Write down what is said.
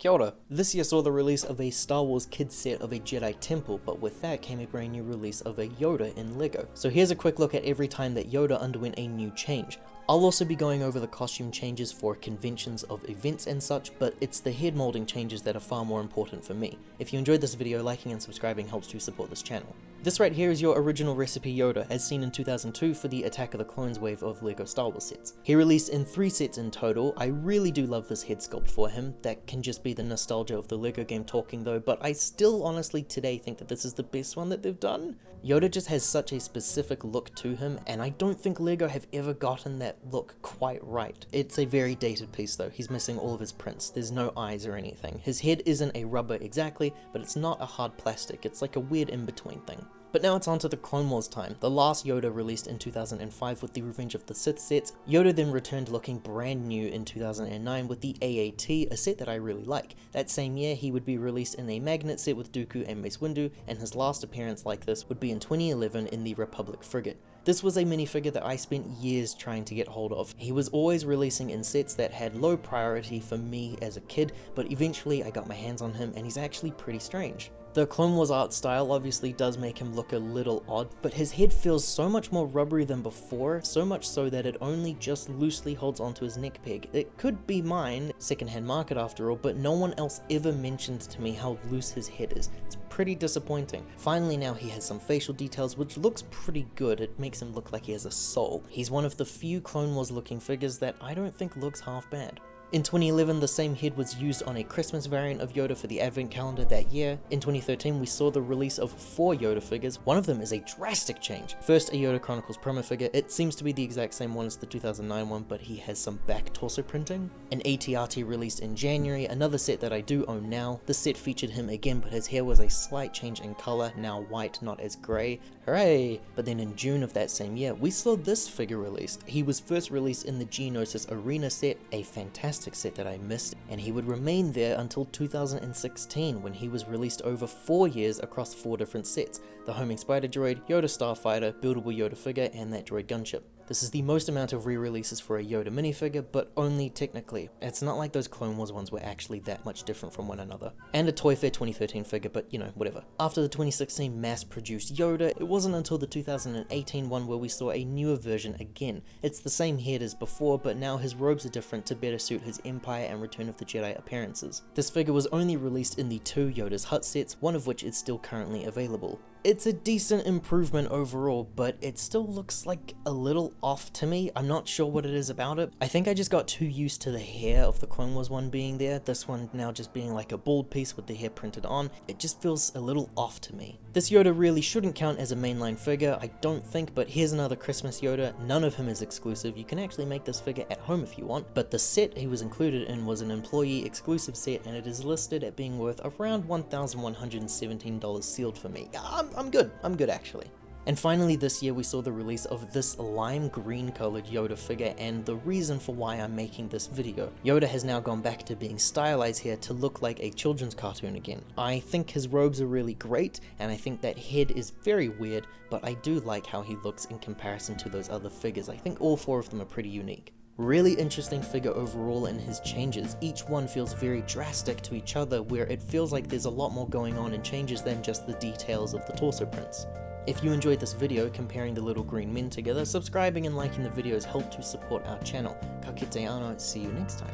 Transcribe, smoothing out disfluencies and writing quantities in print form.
Kia ora. This year saw the release of a Star Wars kids set of a Jedi temple, but with that came a brand new release of a Yoda in LEGO. So here's a quick look at every time that Yoda underwent a new change. I'll also be going over the costume changes for conventions of events and such, but it's the head molding changes that are far more important for me. If you enjoyed this video, liking and subscribing helps to support this channel. This right here is your original recipe Yoda, as seen in 2002 for the Attack of the Clones wave of LEGO Star Wars sets. He released in 3 sets in total. I really do love this head sculpt for him. That can just be the nostalgia of the LEGO game talking though, but I still honestly today think that this is the best one that they've done. Yoda just has such a specific look to him, and I don't think LEGO have ever gotten that look quite right. It's a very dated piece though. He's missing all of his prints. There's no eyes or anything. His head isn't a rubber exactly, but it's not a hard plastic. It's like a weird in-between thing. But now it's on to the Clone Wars time. The last Yoda released in 2005 with the Revenge of the Sith sets. Yoda then returned looking brand new in 2009 with the AAT, a set that I really like. That same year he would be released in a Magnet set with Dooku and Mace Windu, and his last appearance like this would be in 2011 in the Republic frigate. This was a minifigure that I spent years trying to get hold of. He was always releasing in sets that had low priority for me as a kid, but eventually I got my hands on him and he's actually pretty strange. The Clone Wars art style obviously does make him look a little odd, but his head feels so much more rubbery than before, so much so that it only just loosely holds onto his neck peg. It could be mine, secondhand market after all, but no one else ever mentioned to me how loose his head is. It's pretty disappointing. Finally now he has some facial details, which looks pretty good. It makes him look like he has a soul. He's one of the few Clone Wars looking figures that I don't think looks half bad. In 2011, the same head was used on a Christmas variant of Yoda for the Advent calendar that year. In 2013, we saw the release of 4 Yoda figures. One of them is a drastic change. First, a Yoda Chronicles promo figure. It seems to be the exact same one as the 2009 one, but he has some back torso printing. An AT-RT released in January, another set that I do own now. This set featured him again, but his hair was a slight change in color, now white, not as grey. Hooray! But then in June of that same year, we saw this figure released. He was first released in the Geonosis Arena set, a fantastic set that I missed, and he would remain there until 2016 when he was released over 4 years across 4 different sets: the homing spider droid, Yoda starfighter, buildable Yoda figure, and that droid gunship. This is the most amount of re-releases for a Yoda minifigure, but only technically. It's not like those Clone Wars ones were actually that much different from one another. And a Toy Fair 2013 figure, but you know, whatever. After the 2016 mass-produced Yoda, it wasn't until the 2018 one where we saw a newer version again. It's the same head as before, but now his robes are different to better suit his Empire and Return of the Jedi appearances. This figure was only released in the 2 Yoda's Hut sets, one of which is still currently available. It's a decent improvement overall, but it still looks like a little off to me. I'm not sure what it is about it. I think I just got too used to the hair of the Clone Wars one being there. This one now just being like a bald piece with the hair printed on. It just feels a little off to me. This Yoda really shouldn't count as a mainline figure, I don't think, but here's another Christmas Yoda. None of him is exclusive. You can actually make this figure at home if you want, but the set he was included in was an employee exclusive set, and it is listed at being worth around $1,117 sealed for me. I'm good actually. And finally this year we saw the release of this lime green colored Yoda figure, and the reason for why I'm making this video. Yoda has now gone back to being stylized here to look like a children's cartoon again. I think his robes are really great, and I think that head is very weird, but I do like how he looks in comparison to those other figures. I think all 4 of them are pretty unique. Really interesting figure overall in his changes. Each one feels very drastic to each other, where it feels like there's a lot more going on in changes than just the details of the torso prints. If you enjoyed this video comparing the little green men together, subscribing and liking the videos help to support our channel. Ka kite anō, see you next time.